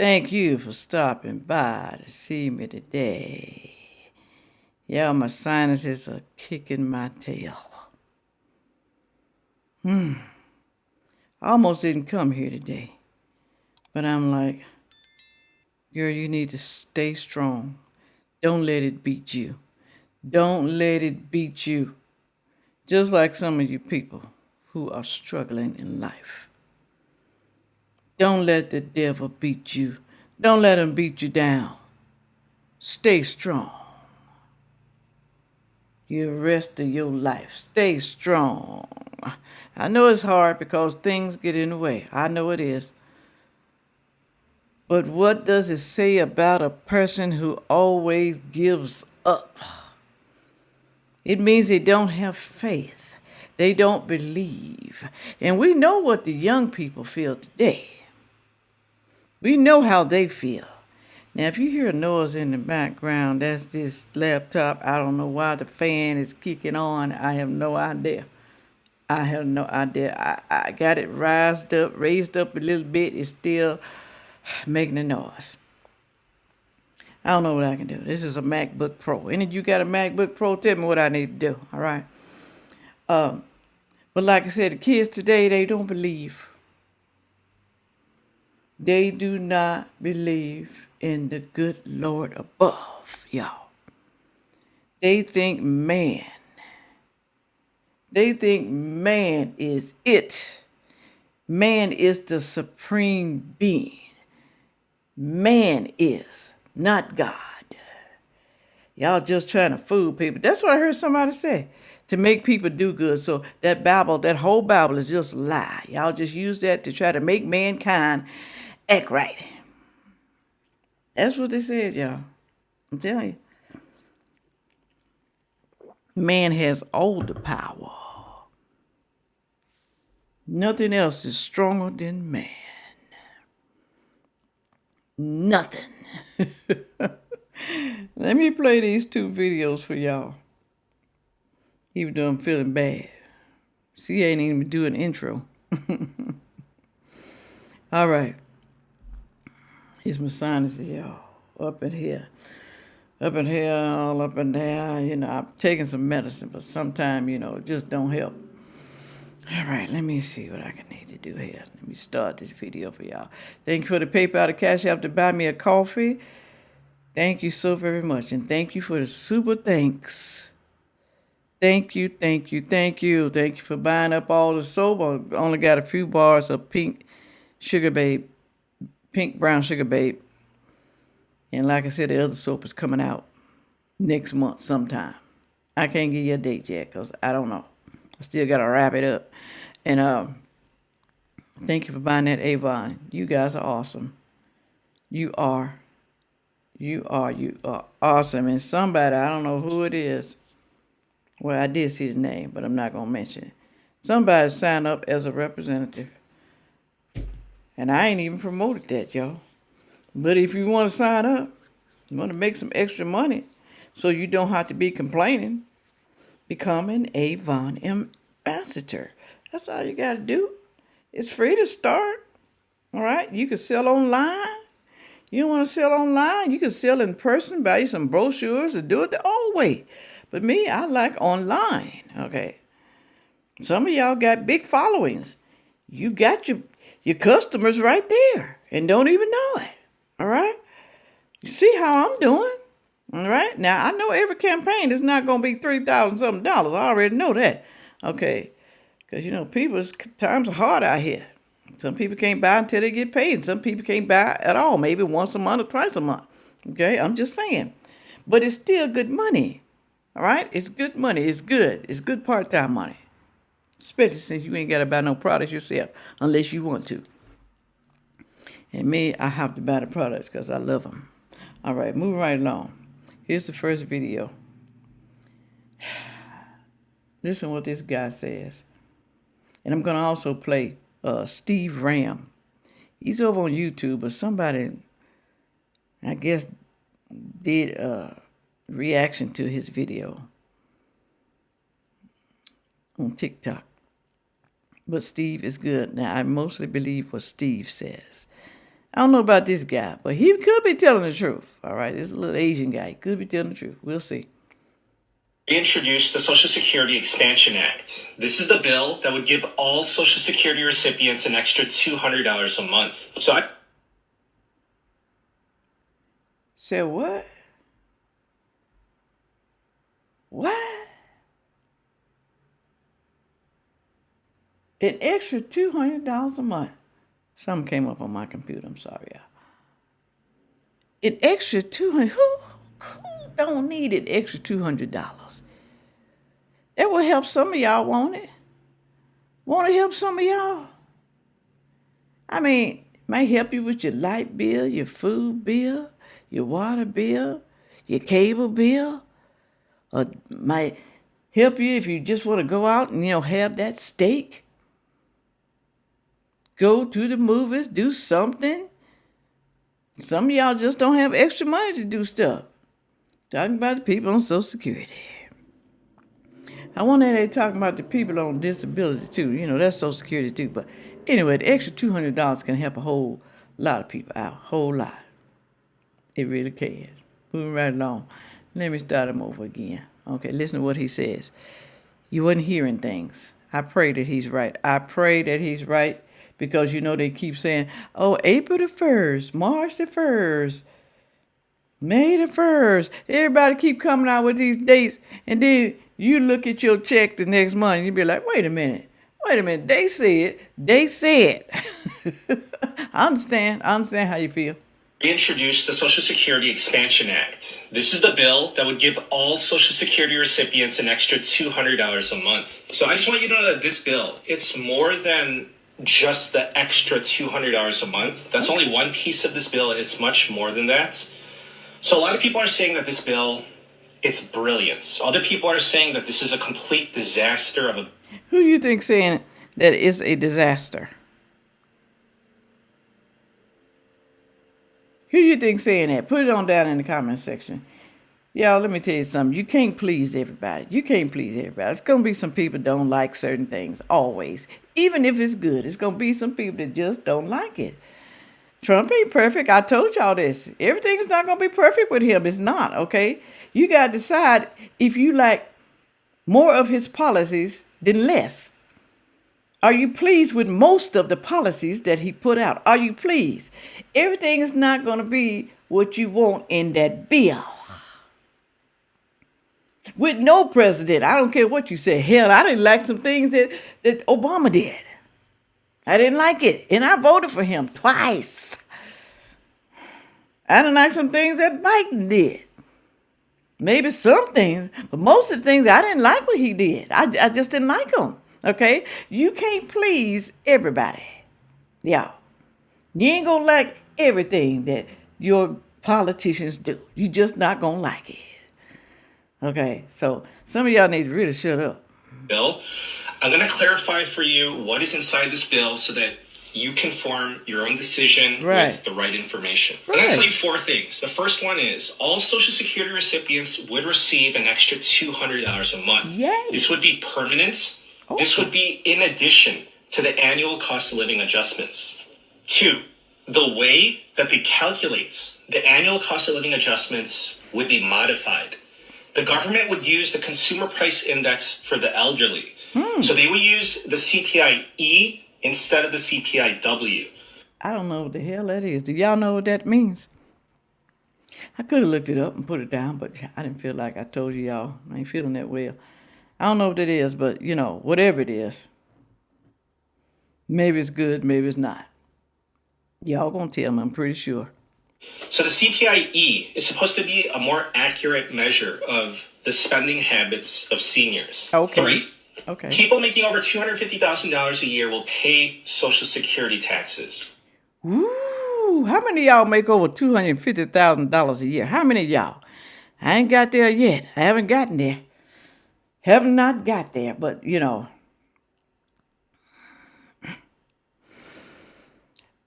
Thank you for stopping by to see me today. Yeah, my sinuses are kicking my tail. I almost didn't come here today, but I'm like, girl, you need to stay strong. Don't let it beat you. Don't let it beat you. Just like some of you people who are struggling in life. Don't let the devil beat you. Don't let him beat you down. Stay strong. The rest of your life. Stay strong. I know it's hard because things get in the way. I know it is. But what does it say about a person who always gives up? It means they don't have faith. They don't believe. And we know what the young people feel today. We know how they feel. Now, if you hear a noise in the background, that's this laptop. I don't know why the fan is kicking on. I have no idea. I got it raised up a little bit. It's still making a noise. I don't know what I can do. This is a MacBook Pro. Any of you got a MacBook Pro? Tell me what I need to do. All right. But like I said, the kids today, they don't believe. They do not believe in the good Lord above, y'all. They think man. They think man is it. Man is the supreme being. Man is, not God. Y'all just trying to fool people. That's what I heard somebody say. To make people do good. So that Bible, that whole Bible is just a lie. Y'all just use that to try to make mankind act right. That's what they said, y'all. I'm telling you. Man has all the power. Nothing else is stronger than man. Nothing. Let me play these two videos for y'all. Even though I'm feeling bad. See, I ain't even doing intro. All right. Here's my sinuses, y'all. Up in here. Up in here, all up in there. You know, I'm taking some medicine, but sometimes, it just don't help. All right, let me see what I can need to do here. Let me start this video for y'all. Thank you for the PayPal, the Cash App to buy me a coffee. Thank you so very much. And thank you for the super thanks. Thank you, thank you, thank you. Thank you for buying up all the soap. I only got a few bars of pink sugar babe, pink brown sugar babe. And like I said, the other soap is coming out next month sometime. I can't give you a date yet because I don't know. I still got to wrap it up. And thank you for buying that Avon. You guys are awesome. You are awesome. And somebody, I don't know who it is. Well, I did see the name, but I'm not going to mention it. Somebody signed up as a representative. And I ain't even promoted that, y'all. But if you want to sign up, you want to make some extra money so you don't have to be complaining, become an Avon Ambassador. That's all you got to do. It's free to start. All right? You can sell online. You don't want to sell online? You can sell in person, buy you some brochures, and do it the old way. But me, I like online, okay? Some of y'all got big followings. You got your customers right there and don't even know it, all right? You see how I'm doing, all right? Now, I know every campaign is not going to be $3,000 something. I already know that, okay? Because, people's times are hard out here. Some people can't buy until they get paid. And some people can't buy at all, maybe once a month or twice a month, okay? I'm just saying. But it's still good money. All right? It's good money. It's good. It's good part-time money. Especially since you ain't got to buy no products yourself unless you want to. And me, I have to buy the products because I love them. All right, moving right along. Here's the first video. Listen what this guy says. And I'm going to also play Steve Ram. He's over on YouTube, but somebody, I guess, did reaction to his video on TikTok. But Steve is good. Now, I mostly believe what Steve says. I don't know about this guy, but he could be telling the truth. All right, this little Asian guy. He could be telling the truth. We'll see. Introduced the Social Security Expansion Act. This is the bill that would give all Social Security recipients an extra $200 a month. So I said what? What? An extra $200 a month. Something came up on my computer. I'm sorry, y'all. An extra $200. Who don't need an extra $200? That will help some of y'all, won't it? Won't it help some of y'all? I mean, it might help you with your light bill, your food bill, your water bill, your cable bill. Or might help you if you just want to go out and, have that steak. Go to the movies, do something. Some of y'all just don't have extra money to do stuff. Talking about the people on Social Security. I wonder if they're talking about the people on disability too. That's Social Security too. But anyway, the extra $200 can help a whole lot of people out. Whole lot. It really can. Moving right along. Let me start him over again. Okay, listen to what he says. You wasn't hearing things. I pray that he's right. I pray that he's right because, they keep saying, oh, April the 1st, March the 1st, May the 1st. Everybody keep coming out with these dates. And then you look at your check the next month and you be like, wait a minute. They said. I understand how you feel. Introduced the Social Security Expansion Act. This is the bill that would give all Social Security recipients an extra $200 a month. So I just want you to know that this bill, it's more than just the extra $200 a month. That's only one piece of this bill. It's much more than that. So a lot of people are saying that this bill, it's brilliant. Other people are saying that this is a complete disaster of a... Who you think saying that it's a disaster? Who you think saying that? Put it on down in the comment section. Y'all, let me tell you something. You can't please everybody. It's going to be some people don't like certain things, always. Even if it's good, it's going to be some people that just don't like it. Trump ain't perfect. I told y'all this. Everything's not going to be perfect with him. It's not, okay? You got to decide if you like more of his policies than less. Are you pleased with most of the policies that he put out? Are you pleased? Everything is not going to be what you want in that bill. With no president, I don't care what you say. Hell, I didn't like some things that Obama did. I didn't like it, and I voted for him twice. I didn't like some things that Biden did. Maybe some things, but most of the things I didn't like what he did. I just didn't like him. Okay? You can't please everybody. Yeah. You ain't gonna like everything that your politicians do. You just not gonna like it. Okay, so some of y'all need to really shut up. Bill, I'm going to clarify for you what is inside this bill so that you can form your own decision with the right information. I'm going to tell you four things. The first one is all Social Security recipients would receive an extra $200 a month. Yay. This would be permanent. Oh. This would be in addition to the annual cost of living adjustments. 2, the way that they calculate the annual cost of living adjustments would be modified. The government would use the consumer price index for the elderly. So they would use the CPI-E instead of the CPI-W. I don't know what the hell that is. Do y'all know what that means? I could have looked it up and put it down, but I didn't feel like I told you y'all. I ain't feeling that well. I don't know what that is, but, whatever it is, maybe it's good, maybe it's not. Y'all gonna tell me, I'm pretty sure. So the CPI-E is supposed to be a more accurate measure of the spending habits of seniors. Okay. 3, people making over $250,000 a year will pay Social Security taxes. Ooh, how many of y'all make over $250,000 a year? How many of y'all? I ain't got there yet. I haven't gotten there. Have not got there, but,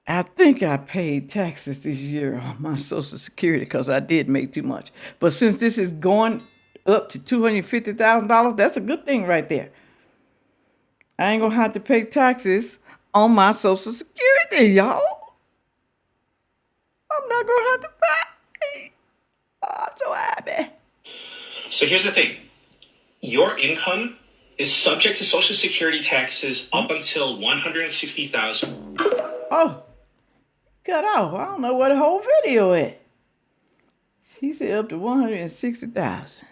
I think I paid taxes this year on my Social Security because I did make too much. But since this is going up to $250,000, that's a good thing right there. I ain't going to have to pay taxes on my Social Security, y'all. I'm not gonna have to pay. Oh, I'm so happy. So here's the thing. Your income is subject to Social Security taxes up until $160,000. Oh, cut off. I don't know what the whole video is. He said up to 160,000.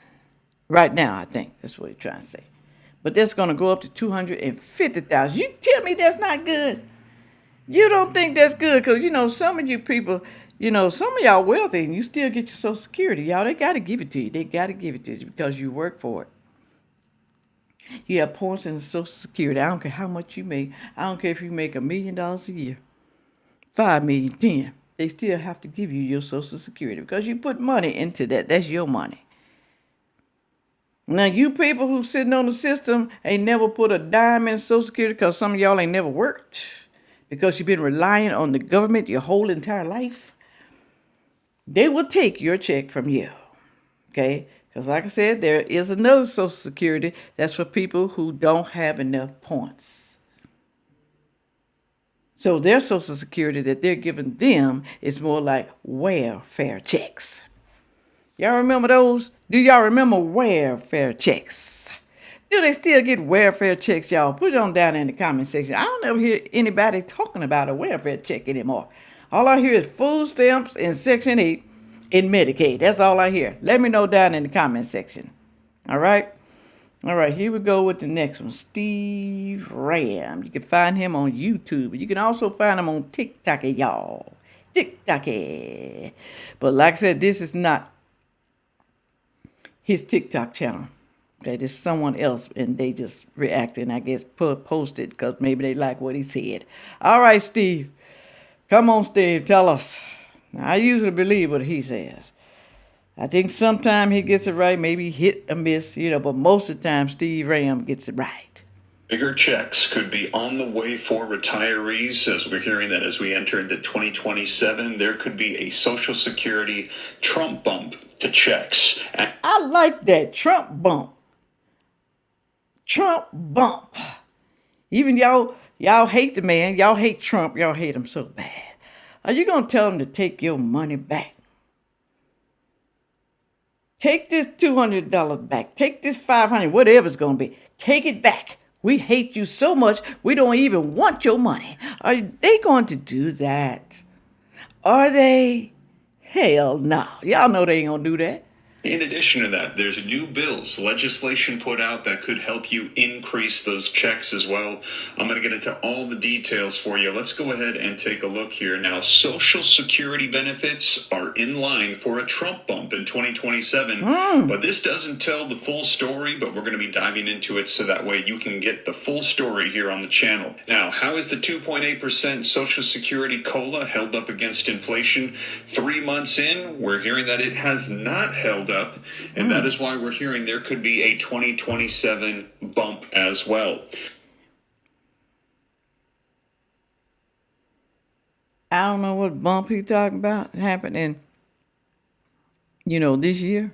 Right now, I think that's what he's trying to say. But that's gonna go up to 250,000. You tell me that's not good? You don't think that's good? Because some of you people, some of y'all wealthy and you still get your Social Security. Y'all, they gotta give it to you. They gotta give it to you because you work for it. You have points in the Social Security. I don't care how much you make. I don't care if you make $1 million a year, 5 million, 10. They still have to give you your Social Security because you put money into that. That's your money. Now, you people who sitting on the system ain't never put a dime in Social Security because some of y'all ain't never worked because you've been relying on the government your whole entire life. They will take your check from you, okay? Because like I said, there is another Social Security that's for people who don't have enough points. So their Social Security that they're giving them is more like welfare checks. Y'all remember those? Do y'all remember welfare checks? Do they still get welfare checks, y'all? Put it on down in the comment section. I don't ever hear anybody talking about a welfare check anymore. All I hear is food stamps and Section 8 in Medicaid. That's all I hear. Let me know down in the comment section. All right? All right, here we go with the next one. Steve Ram. You can find him on YouTube. You can also find him on TikTok, y'all. TikTok. But like I said, this is not his TikTok channel. Okay, this is someone else, and they just reacted, I guess, posted because maybe they like what he said. All right, Steve. Come on, Steve, tell us. Now, I usually believe what he says. I think sometimes he gets it right, maybe hit or miss, but most of the time Steve Ram gets it right. Bigger checks could be on the way for retirees, as we're hearing that as we enter into 2027, there could be a Social Security Trump bump to checks. I like that, Trump bump. Trump bump. Even y'all hate the man. Y'all hate Trump. Y'all hate him so bad. Are you going to tell him to take your money back? Take this $200 back. Take this $500, whatever it's going to be. Take it back. We hate you so much, we don't even want your money. Are they going to do that? Are they? Hell no. Y'all know they ain't going to do that. In addition to that, there's new bills, legislation put out that could help you increase those checks as well. I'm going to get into all the details for you. Let's go ahead and take a look here. Now, Social Security benefits are in line for a Trump bump in 2027. But this doesn't tell the full story, but we're going to be diving into it so that way you can get the full story here on the channel. Now, how is the 2.8% Social Security COLA held up against inflation? 3 months in, we're hearing that it has not held up. And that is why we're hearing there could be a 2027 bump as well. I don't know what bump he talking about happening, this year.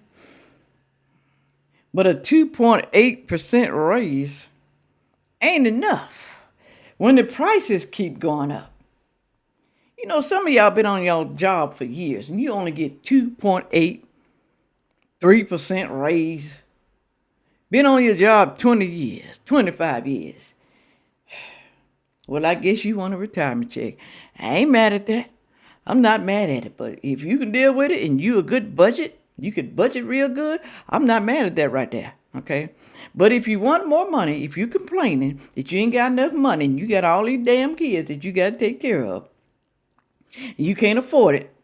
But a 2.8% raise ain't enough when the prices keep going up. Some of y'all been on your job for years and you only get 2.8 3% raise. Been on your job 20 years, 25 years. Well, I guess you want a retirement check. I ain't mad at that. I'm not mad at it. But if you can deal with it and you a good budget, you could budget real good, I'm not mad at that right there. Okay? But if you want more money, if you complaining that you ain't got enough money and you got all these damn kids that you got to take care of, and you can't afford it,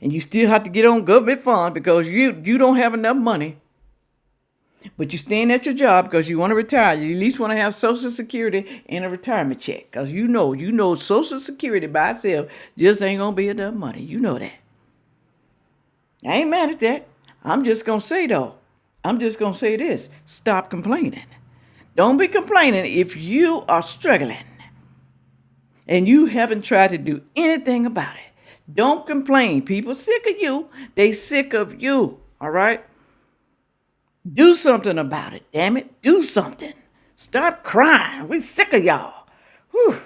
and you still have to get on government funds because you don't have enough money, but you're staying at your job because you want to retire. You at least want to have Social Security and a retirement check because you know Social Security by itself just ain't going to be enough money. You know that. I ain't mad at that. I'm just going to say, though, this. Stop complaining. Don't be complaining if you are struggling and you haven't tried to do anything about it. Don't complain. People sick of you. They sick of you. All right? Do something about it, damn it. Do something. Stop crying. We sick of y'all. Whew.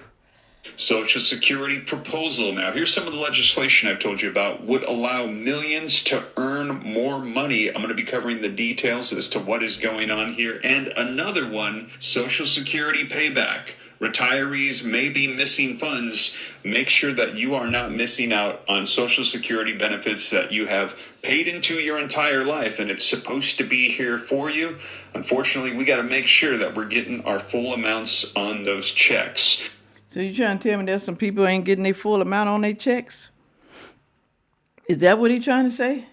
Social Security proposal. Now, here's some of the legislation I've told you about. Would allow millions to earn more money. I'm going to be covering the details as to what is going on here. And another one, Social Security payback. Retirees may be missing funds. Make sure that you are not missing out on Social Security benefits that you have paid into your entire life, and it's supposed to be here for you. Unfortunately, we got to make sure that we're getting our full amounts on those checks. So you trying to tell me there's some people ain't getting their full amount on their checks? Is that what he trying to say?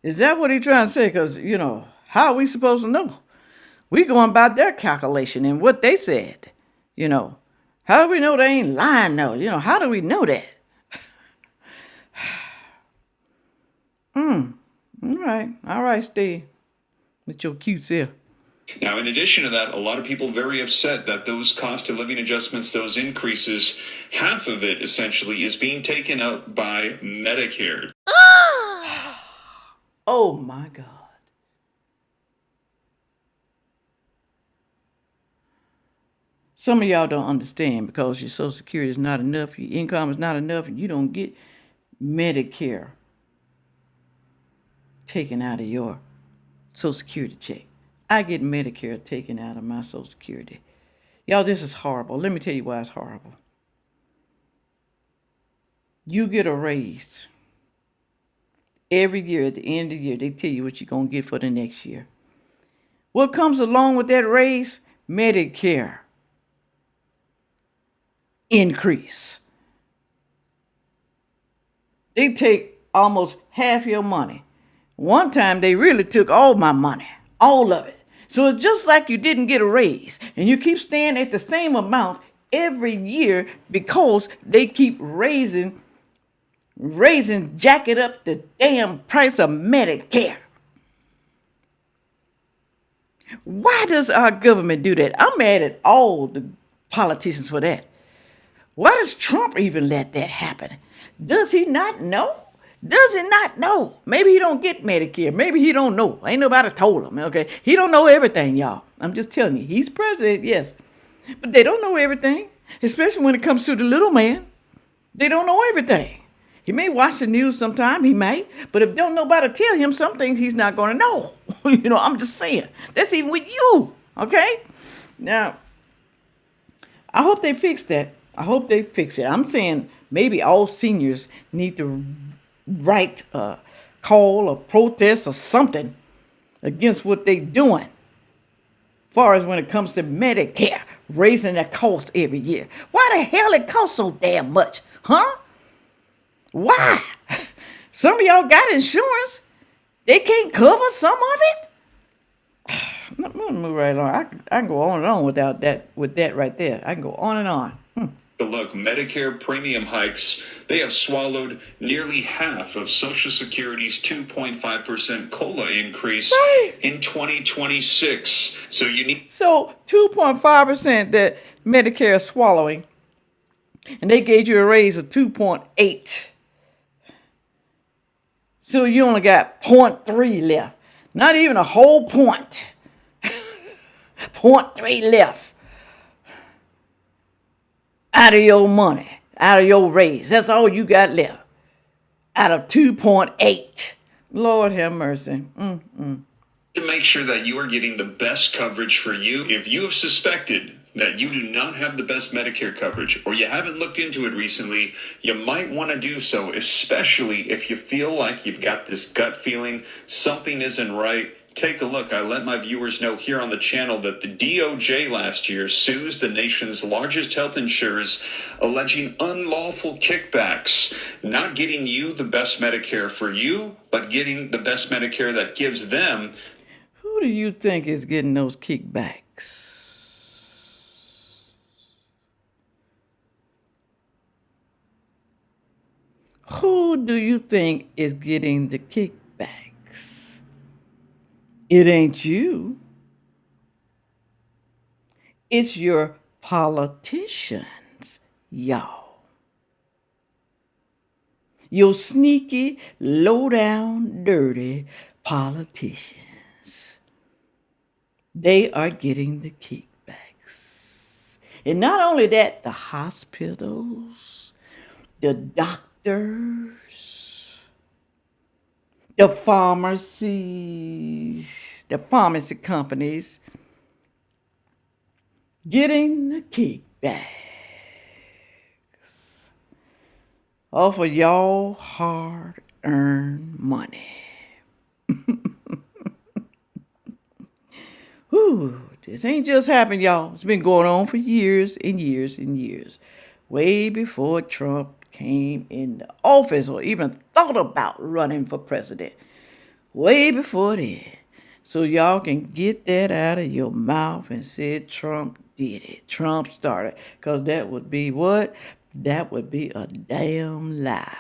Is that what he trying to say? Because, how are we supposed to know? We going by their calculation and what they said. How do we know they ain't lying though? How do we know that? All right, Steve. With your cute self. Now, in addition to that, a lot of people very upset that those cost of living adjustments, those increases, half of it essentially is being taken out by Medicare. Oh my God. Some of y'all don't understand because your Social Security is not enough, your income is not enough, and you don't get Medicare taken out of your Social Security check. I get Medicare taken out of my Social Security. Y'all, this is horrible. Let me tell you why it's horrible. You get a raise. Every year, at the end of the year, they tell you what you're going to get for the next year. What comes along with that raise? Medicare increase. They take almost half your money. One time, they really took all my money, all of it. So it's just like you didn't get a raise, and you keep staying at the same amount every year because they keep raising, jacking up the damn price of Medicare. Why does our government do that? I'm mad at all the politicians for that. Why does Trump even let that happen? Does he not know? Does he not know? Maybe he don't get Medicare. Maybe he don't know. Ain't nobody told him, okay? He don't know everything, y'all. I'm just telling you. He's president, yes. But they don't know everything, especially when it comes to the little man. They don't know everything. He may watch the news sometime, he may, but if don't nobody tell him some things, he's not going to know. I'm just saying. That's even with you, okay? Now, I hope they fix that. I hope they fix it. I'm saying maybe all seniors need to write a call or protest or something against what they doing. Far as when it comes to Medicare, raising the cost every year. Why the hell it costs so damn much? Huh? Why? Some of y'all got insurance. They can't cover some of it. Let me move right along. I can go on and on with that right there. I can go on and on. But look, Medicare premium hikes, they have swallowed nearly half of Social Security's 2.5% COLA increase in 2026. So 2.5% that Medicare is swallowing, and they gave you a raise of 2.8. So you only got 0.3 left. Not even a whole point. 0.3 left. Out of your money, out of your raise. That's all you got left. Out of 2.8. Lord have mercy. To make sure that you are getting the best coverage for you, if you have suspected that you do not have the best Medicare coverage or you haven't looked into it recently, you might want to do so, especially if you feel like you've got this gut feeling something isn't right. Take a look. I let my viewers know here on the channel that the DOJ last year sues the nation's largest health insurers, alleging unlawful kickbacks, not getting you the best Medicare for you, but getting the best Medicare that gives them. Who do you think is getting those kickbacks? Who do you think is getting the kickbacks? It ain't you. It's your politicians, y'all. Your sneaky, low-down, dirty politicians. They are getting the kickbacks. And not only that, the hospitals, the doctors, the pharmacies, the pharmacy companies getting the kickback off of y'all hard-earned money. Whew, this ain't just happened, y'all. It's been going on for years and years and years. Way before Trump came into office or even thought about running for president. Way before then. So y'all can get that out of your mouth and say Trump did it. Trump started. Because that would be what? That would be a damn lie.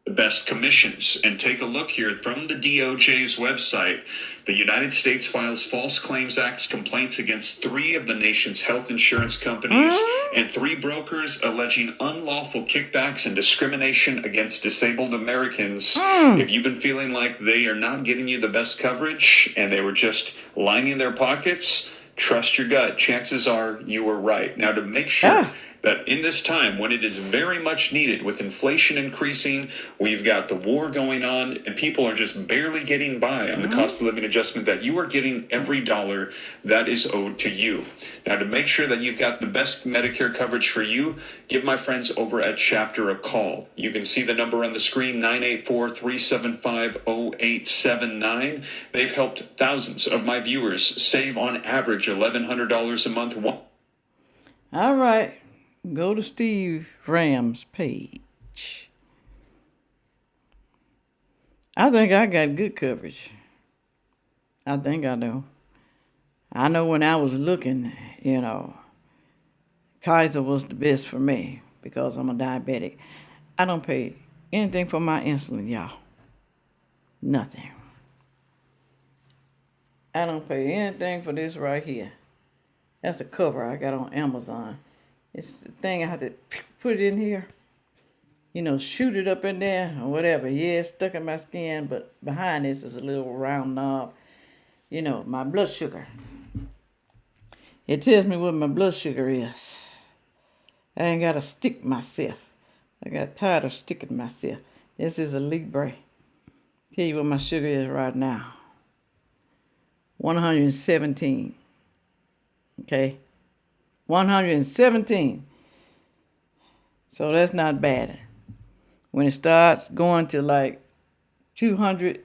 The best commissions. And take a look here from the DOJ's website. The United States files False Claims Act complaints against 3 of the nation's health insurance companies and 3 brokers alleging unlawful kickbacks and discrimination against disabled Americans. If you've been feeling like they are not giving you the best coverage and they were just lining their pockets, trust your gut. Chances are you were right. Now, to make sure that in this time when it is very much needed, with inflation increasing, we've got the war going on, and people are just barely getting by on the cost of living adjustment, that you are getting every dollar that is owed to you. Now, to make sure that you've got the best Medicare coverage for you, give my friends over at Chapter a call. You can see the number on the screen, 984-375-0879. They've helped thousands of my viewers save on average $1,100 a month. All right. Go to Steve Ram's page. I think I got good coverage. I think I do. I know when I was looking, Kaiser was the best for me because I'm a diabetic. I don't pay anything for my insulin, y'all. Nothing. I don't pay anything for this right here. That's a cover I got on Amazon. It's the thing I have to put it in here. Shoot it up in there or whatever. Yeah, it's stuck in my skin, but behind this is a little round knob. My blood sugar. It tells me what my blood sugar is. I ain't got to stick myself. I got tired of sticking myself. This is a Libre. Tell you what my sugar is right now. 117. Okay? 117. So that's not bad. When it starts going to like 200,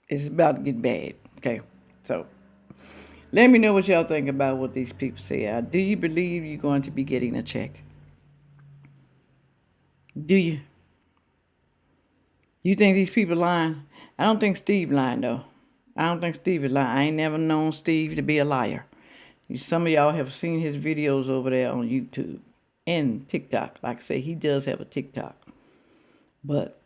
it's about to get bad. Okay? So let me know what y'all think about what these people say. Do you believe you're going to be getting a check? Do you? You think these people lying? I don't think Steve lying, though. I don't think Steve is lying. I ain't never known Steve to be a liar. Some of y'all have seen his videos over there on YouTube and TikTok. Like I say, he does have a TikTok. But,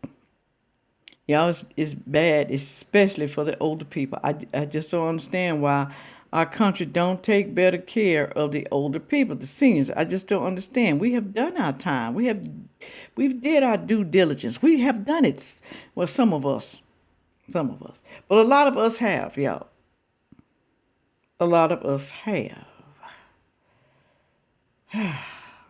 y'all, it's bad, especially for the older people. I just don't understand why our country don't take better care of the older people, the seniors. I just don't understand. We have done our time. We've did our due diligence. We have done it. Well, some of us. But a lot of us have, y'all. A lot of us have.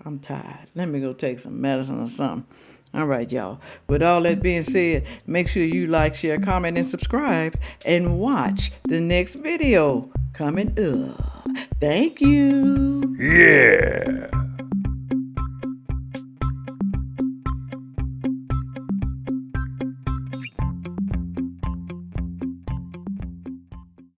I'm tired. Let me go take some medicine or something. All right, y'all. With all that being said, make sure you like, share, comment, and subscribe. And watch the next video coming up. Thank you. Yeah.